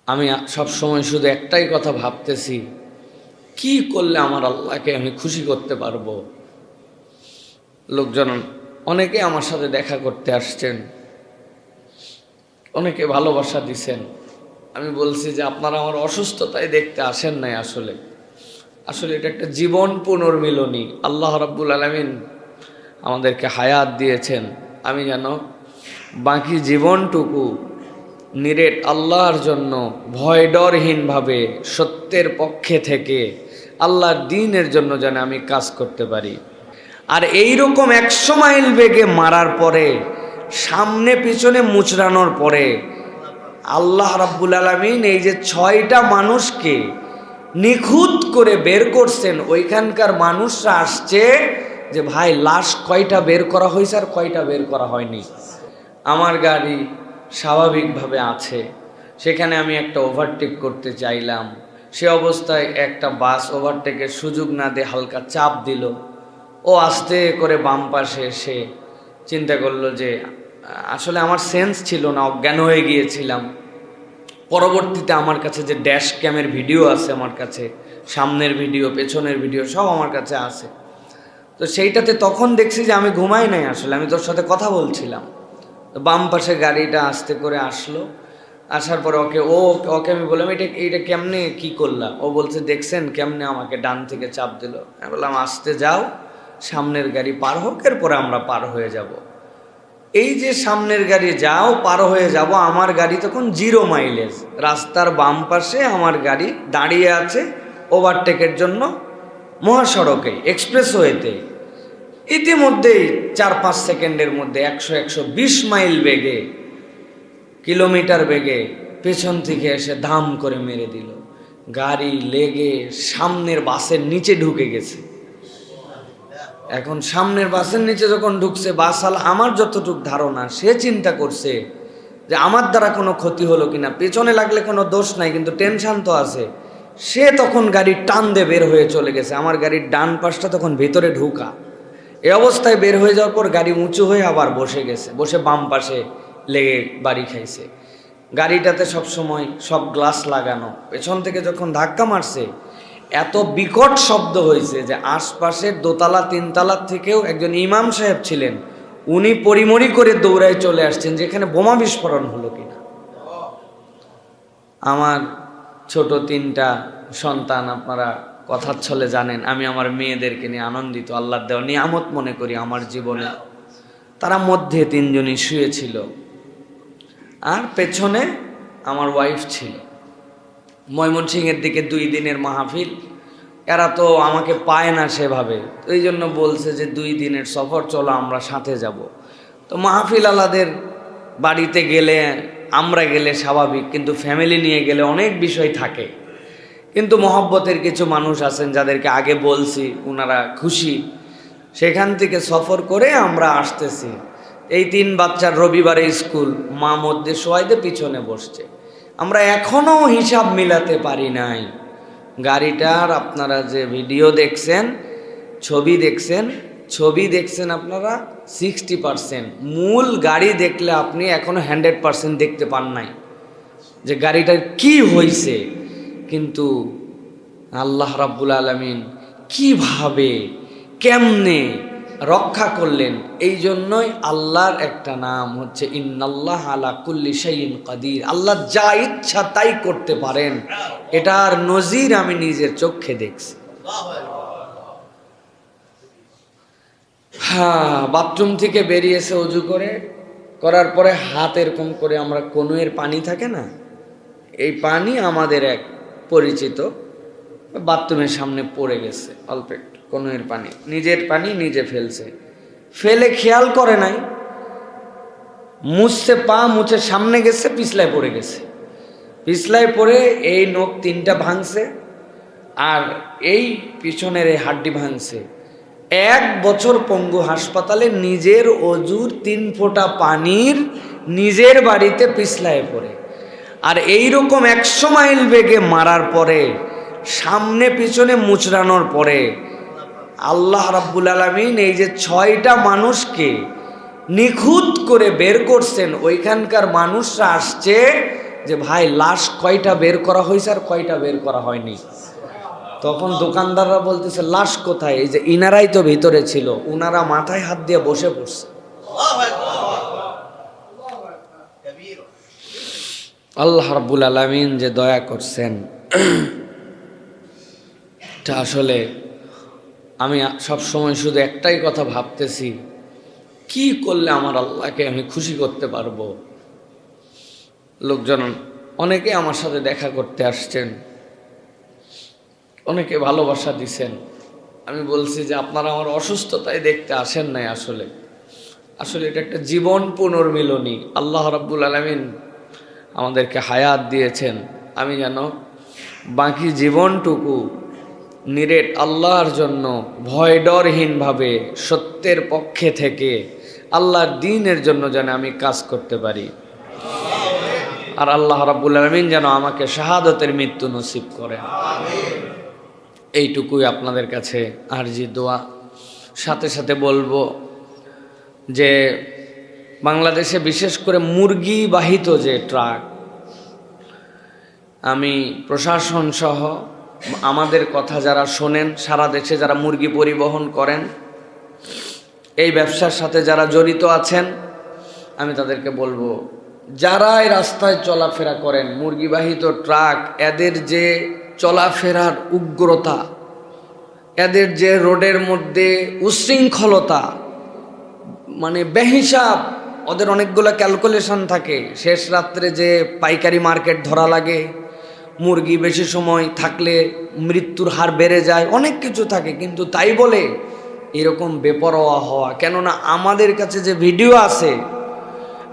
আমি সব সময় শুধু একটাই কথা ভাবতেছি, কি করলে আমার আল্লাহকে আমি খুশি করতে পারবো। লোকজন অনেকে আমার সাথে দেখা করতে আসছেন, অনেকে ভালোবাসা দিছেন। আমি বলছি যে আপনারা আমার অসুস্থতায় দেখতে আসেন নাই, আসলে এটা একটা জীবন পুনর্মিলনী। আল্লাহ রাব্বুল আলামিন আমাদেরকে হায়াত দিয়েছেন, আমি যেন বাকি জীবনটুকু নিরেট আল্লাহর জন্য ভয় ডরহীনভাবে সত্যের পক্ষে থেকে আল্লাহর দ্বীনের জন্য যেন আমি কাজ করতে পারি। আর এইরকম 100 মাইল বেগে মারার পরে, সামনে পিছনে মুচড়ানোর পরে আল্লাহ রাব্বুল আলামিন এই যে 6টা মানুষকে নিখুঁত করে বের করছেন, ওইখানকার মানুষরা আসছে যে ভাই লাশ কয়টা বের করা হয়েছে আর কয়টা বের করা হয়নি। আমার গাড়ি স্বাভাবিকভাবে আছে, সেখানে আমি একটা ওভারটেক করতে চাইলাম, সে অবস্থায় একটা বাস ওভারটেকের সুযোগ না দিয়ে হালকা চাপ দিল। ও আস্তে করে বাম পাশে এসে চিন্তা করলো যে আসলে আমার সেন্স ছিল না, অজ্ঞান হয়ে গিয়েছিলাম। পরবর্তীতে আমার কাছে যে ড্যাশ ক্যামের ভিডিও আছে, আমার কাছে সামনের ভিডিও পেছনের ভিডিও সব আমার কাছে আছে। তো সেইটাতে তখন দেখছি যে আমি ঘুমাই নাই, আসলে আমি তোর সাথে কথা বলছিলাম। বাম পাশে গাড়িটা আস্তে করে আসলো, আসার পরে ওকে আমি বললাম এইটা কেমনে কি করলা? ও বলছে দেখছেন কেমনে আমাকে ডান থেকে চাপ দিল। আমি বললাম আস্তে যাও, সামনের গাড়ি পার হোক, এরপরে আমরা পার হয়ে যাব। এই যে সামনের গাড়ি যাও পার হয়ে যাব, আমার গাড়ি তখন 0 মাইলেজ, রাস্তার বাম পাশে আমার গাড়ি দাঁড়িয়ে আছে ওভারটেকের জন্য মহাসড়কে, এক্সপ্রেসওয়েতে। ইতিমধ্যেই 4-5 সেকেন্ডের মধ্যে 100-120 মাইল বেগে, কিলোমিটার বেগে পেছন থেকে এসে ধাম করে মেরে দিল। গাড়ি লেগে সামনের বাসের নিচে ঢুকে গেছে। এখন সামনের বাসের নিচে যখন ঢুকছে, বাসাল আমার যতটুক ধারণা সে চিন্তা করছে যে আমার দ্বারা কোনো ক্ষতি হলো কিনা, পেছনে লাগলে কোনো দোষ নাই, কিন্তু টেনশন তো আছে। সে তখন গাড়ির টান দিয়ে বের হয়ে চলে গেছে। আমার গাড়ির ডান পাশটা তখন ভেতরে ঢুকা, এই অবস্থায় বের হয়ে যাওয়ার পর গাড়ি উঁচু হয়ে আবার বসে গেছে, বসে বাম পাশে লেগে বাড়ি খাইছে। গাড়িটাতে সবসময় সব গ্লাস লাগানো, পেছন থেকে যখন ধাক্কা মারছে এত বিকট শব্দ হয়েছে যে আশপাশের দোতলা 3তলার থেকেও একজন ইমাম সাহেব ছিলেন, উনি পরিমরি করে দৌড়ায় চলে আসছেন যেখানে বোমা বিস্ফোরণ হলো কিনা। আমার ছোট 3টা সন্তান, আপনারা কথার ছলে জানেন আমি আমার মেয়েদেরকে নিয়ে আনন্দিত, আল্লাহর দেওয়া নিয়ামত মনে করি আমার জীবনে। তারা মধ্যে 3 জনই শুয়েছিল, আর পেছনে আমার ওয়াইফ ছিল। ময়মনসিংহের দিকে 2 দিনের মাহফিল, এরা তো আমাকে পায় না সেভাবে, তো এই জন্য বলছে যে 2 দিনের সফর, চলো আমরা সাথে যাব। তো মাহফিল আলাদের বাড়িতে গেলে আমরা গেলে স্বাভাবিক, কিন্তু ফ্যামিলি নিয়ে গেলে অনেক বিষয় থাকে। কিন্তু মহব্বতের কিছু মানুষ আছেন যাদেরকে আগে বলছি, ওনারা খুশি। সেখান থেকে সফর করে আমরা আসতেছি। এই 3 বাচ্চার রবিবারে স্কুল, মা মধ্যে শোয়াইতে পিছনে বসছে। আমরা এখনও হিসাব মিলাতে পারি নাই। গাড়িটার আপনারা যে ভিডিও দেখছেন, ছবি দেখছেন আপনারা 60%, মূল গাড়ি দেখলে আপনি এখনো 100% দেখতে পান নাই যে গাড়িটার কি হয়েছে। কিন্তু আল্লাহ রাব্বুল আলামিন কিভাবে কেমনে রক্ষা করলেন, এই জন্যই আল্লাহর একটা নাম হচ্ছে ইন্নাল্লাহ আলা কুল্লি শাইইন কাদির। আল্লাহ যা ইচ্ছা তাই করতে পারেন, এটার নজির আমি নিজের চোখে দেখছি। বাথরুম থেকে বেরিয়েছে অজু করার পরে হাত এরকম করে, আমরা কনুয়ের পানি থাকে না, এই পানি আমাদের এক পরিচিত বাথরুমের সামনে পড়ে গেছে, অল্প একটু কনুয়ের পানি, নিজের পানি নিজে ফেলে খেয়াল করে নাই, মুছছে, পা মুছে সামনে গেছে, পিছলায় পড়ে গেছে। পিছলায় পড়ে এই নখ 3টা ভাঙছে, আর এই পিছনের এই হাড্ডি ভাঙছে। 1 বছর পঙ্গু হাসপাতালে, নিজের অজুর 3 ফোঁটা পানির নিজের বাড়িতে পিছলায় পড়ে। আর এইরকম 100 মাইল বেগে মারার পরে, সামনে পিছনে মুচড়ানোর পরে আল্লাহ রাব্বুল আলামিন এই যে 6টা মানুষকে নিখুঁত করে বের করছেন, ওইখানকার মানুষরা আসছে যে ভাই লাশ কয়টা বের করা হয়েছে আর কয়টা বের করা হয়নি। তখন দোকানদাররা বলতেছে লাশ কোথায়, এই যে ইনারাই তো ভিতরে ছিল, উনারা মাথায় হাত দিয়ে বসে পড়ছে। আল্লাহ রাব্বুল আলামিন যে দয়া করছেন, এটা আসলে আমি সব সময় শুধু একটাই কথা ভাবতেছি, কি করলে আমার আল্লাহকে আমি খুশি করতে পারবো। লোকজন অনেকে আমার সাথে দেখা করতে আসছেন, অনেকে ভালোবাসা দিছেন। আমি বলছি যে আপনারা আমার অসুস্থতায় দেখতে আসেন নাই, আসলে এটা একটা জীবন পুনর্মিলনী। আল্লাহ রাব্বুল আলামিন আমাদেরকে হায়াত দিয়েছেন, আমি যেন বাকি জীবনটুকু নিরেট আল্লাহর জন্য ভয় ডরহীনভাবে সত্যের পক্ষে থেকে আল্লাহর দ্বীনের জন্য যেন আমি কাজ করতে পারি। আর আল্লাহ রাব্বুল আলামিন যেন আমাকে শাহাদতের মৃত্যু নসিব করেন, এইটুকুই আপনাদের কাছে আরজি দোয়া। সাথে সাথে বলবো যে বাংলাদেশে বিশেষ করে মুরগি বাহিত যে ট্রাক, আমি প্রশাসন সহ আমাদের কথা যারা শোনেন, সারা দেশে যারা মুরগি পরিবহন করেন, এই ব্যবসার সাথে যারা জড়িত আছেন, আমি তাদেরকে বলবো যারা এই রাস্তায় চলাফেরা করেন মুরগিবাহিত ট্রাক, এদের যে চলাফেরার উগ্রতা, এদের যে রোডের মধ্যে উশৃঙ্খলতা, মানে বেহিসাব, ওদের অনেকগুলো ক্যালকুলেশন থাকে। শেষ রাত্রে যে পাইকারি মার্কেট ধরা লাগে, মুরগি বেশি সময় থাকলে মৃত্যুর হার বেড়ে যায়, অনেক কিছু থাকে। কিন্তু তাই বলে এরকম বেপরোয়া হওয়া, কেননা আমাদের কাছে যে ভিডিও আছে,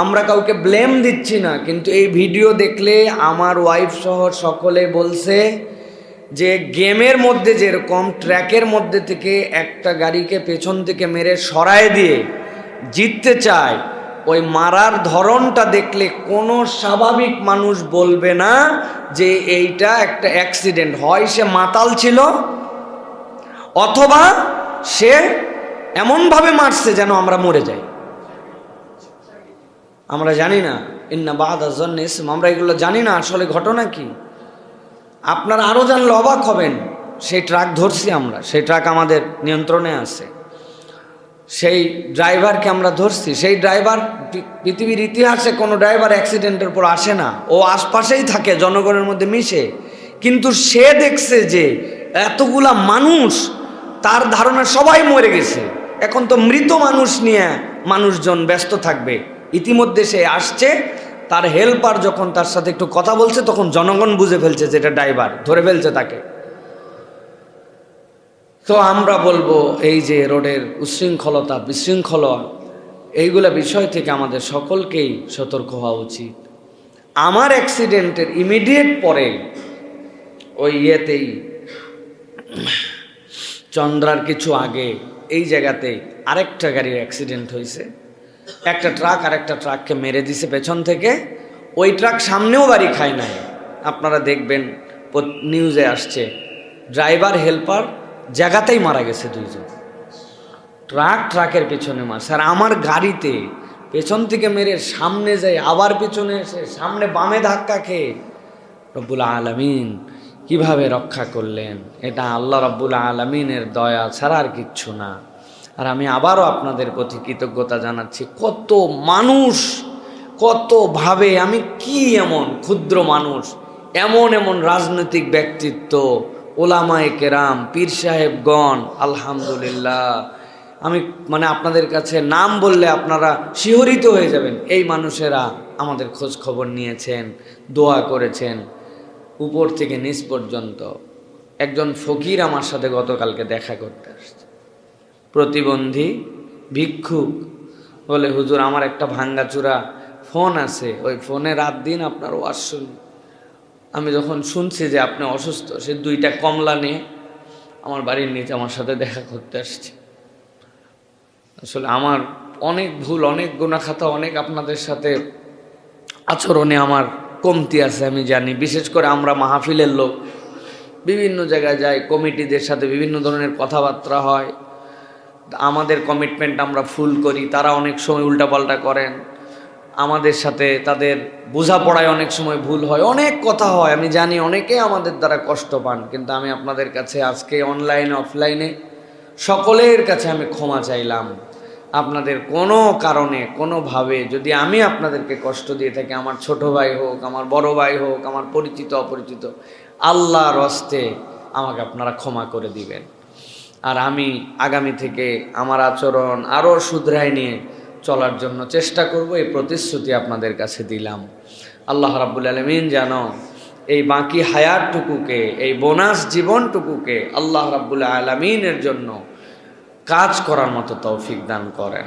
আমরা কাউকে ব্লেম দিচ্ছি না, কিন্তু এই ভিডিও দেখলে আমার ওয়াইফ সহ সকলে বলছে যে গেমের মধ্যে যেরকম ট্র্যাকের মধ্যে থেকে একটা গাড়িকে পেছন থেকে মেরে সরায় দিয়ে জিততে চায়, ওই মারার ধরনটা দেখলে কোনো স্বাভাবিক মানুষ বলবে না যে এইটা একটা অ্যাক্সিডেন্ট। হয় সে মাতাল ছিল, অথবা সে এমনভাবে মারছে যেন আমরা মরে যাই। আমরা জানি না, ইন্না বা'দা যন্নি ইসম, আমরা এগুলো জানি না আসলে ঘটনা কি। আপনারা আরও জানলে অবাক হবেন। সেই ট্রাক ধরছি আমরা, সেই ট্রাক আমাদের নিয়ন্ত্রণে আছে, সেই ড্রাইভারকে আমরা ধরছি। সেই ড্রাইভার, পৃথিবীর ইতিহাসে কোনো ড্রাইভার অ্যাক্সিডেন্টের পর আসে না, ও আশপাশেই থাকে, জনগণের মধ্যে মিশে। কিন্তু সে দেখছে যে এতগুলা মানুষ, তার ধারণা সবাই মরে গেছে, এখন তো মৃত মানুষ নিয়ে মানুষজন ব্যস্ত থাকবে। ইতিমধ্যে সে আসছে, তার হেল্পার যখন তার সাথে একটু কথা বলছে, তখন জনগণ বুঝে ফেলছে যে এটা ড্রাইভার, ধরে ফেলছে তাকে। তো আমরা বলবো এই যে রোডের উশৃঙ্খলতা, বিশৃঙ্খলা, এইগুলা বিষয় থেকে আমাদের সকলকেই সতর্ক হওয়া উচিত। আমার অ্যাক্সিডেন্টের ইমিডিয়েট পরে ওই ইয়েতেই, চন্দ্রার কিছু আগে এই জায়গাতে আরেকটা গাড়ির অ্যাক্সিডেন্ট হয়েছে। একটা ট্রাক আরেকটা ট্রাককে মেরে দিছে পেছন থেকে। ওই ট্রাক সামনেও বাড়ি খায় নাই, আপনারা দেখবেন নিউজে আসছে। ড্রাইভার হেল্পার জায়গাতেই মারা গেছে দুইজন। ট্রাকের পেছনে মারছে, আর আমার গাড়িতে পেছন থেকে মেরে সামনে যায়, আবার পেছনে এসে সামনে বামে ধাক্কা খেয়ে রব্বুল আলামিন কিভাবে রক্ষা করলেন। এটা আল্লাহ রব্বুল আলামিনের দয়া ছাড়া আর কিচ্ছু না। আর আমি আবারও আপনাদের প্রতি কৃতজ্ঞতা জানাচ্ছি। কত মানুষ, কতভাবে, আমি কি এমন ক্ষুদ্র মানুষ, এমন রাজনৈতিক ব্যক্তিত্ব, ওলামায়ে কেরাম, পীর সাহেবগণ, আলহামদুলিল্লাহ, আমি মানে আপনাদের কাছে নাম বললে আপনারা শিহরিত হয়ে যাবেন। এই মানুষেরা আমাদের খোঁজ খবর নিয়েছেন, দোয়া করেছেন, উপর থেকে নিচ পর্যন্ত। একজন ফকির আমার সাথে গতকালকে দেখা করতে আসছে, প্রতিবন্ধী ভিক্ষুক, বলে হুজুর আমার একটা ভাঙ্গাচুরা ফোন আছে, ওই ফোনে রাত দিন আপনার ওয়াজ শুনি। আমি যখন শুনছি যে আপনি অসুস্থ, সে 2টা কমলা নিয়ে আমার বাড়ির নিচে আমার সাথে দেখা করতে আসছে। আসলে আমার অনেক ভুল, অনেক গুনাহ-খাতা, অনেক আপনাদের সাথে আচরণে আমার কমতি আছে, আমি জানি। বিশেষ করে আমরা মাহফিলের লোক, বিভিন্ন জায়গায় যাই, কমিটিদের সাথে বিভিন্ন ধরনের কথাবার্তা হয়, আমাদের কমিটমেন্ট আমরা ফুল করি, তারা অনেক সময় উল্টাপাল্টা করেন। আমাদের সাথে তাদের বোঝাপড়ায় অনেক সময় ভুল হয়, অনেক কথা হয়, আমি জানি অনেকে আমাদের দ্বারা কষ্ট পান, কিন্তু আমি আপনাদের কাছে আজকে অনলাইনে অফলাইনে সকলের কাছে আমি ক্ষমা চাইলাম। আপনাদের কোনো কারণে কোনোভাবে যদি আমি আপনাদেরকে কষ্ট দিয়ে থাকি, আমার ছোট ভাই হোক, আমার বড় ভাই হোক, আমার পরিচিত অপরিচিত, আল্লাহর হস্তে আমাকে আপনারা ক্ষমা করে দিবেন। আর আমি আগামী থেকে আমার আচরণ আরও শুধরাই নিয়ে চলার জন্য চেষ্টা করব, এই প্রতিশ্রুতি আপনাদের কাছে দিলাম। আল্লাহ রাব্বুল আলামিন যেন এই বাকি হায়াতটুকুকে, এই বোনাস জীবনটুকুকে আল্লাহ রাব্বুল আলামিনের জন্য কাজ করার মতো তৌফিক দান করেন।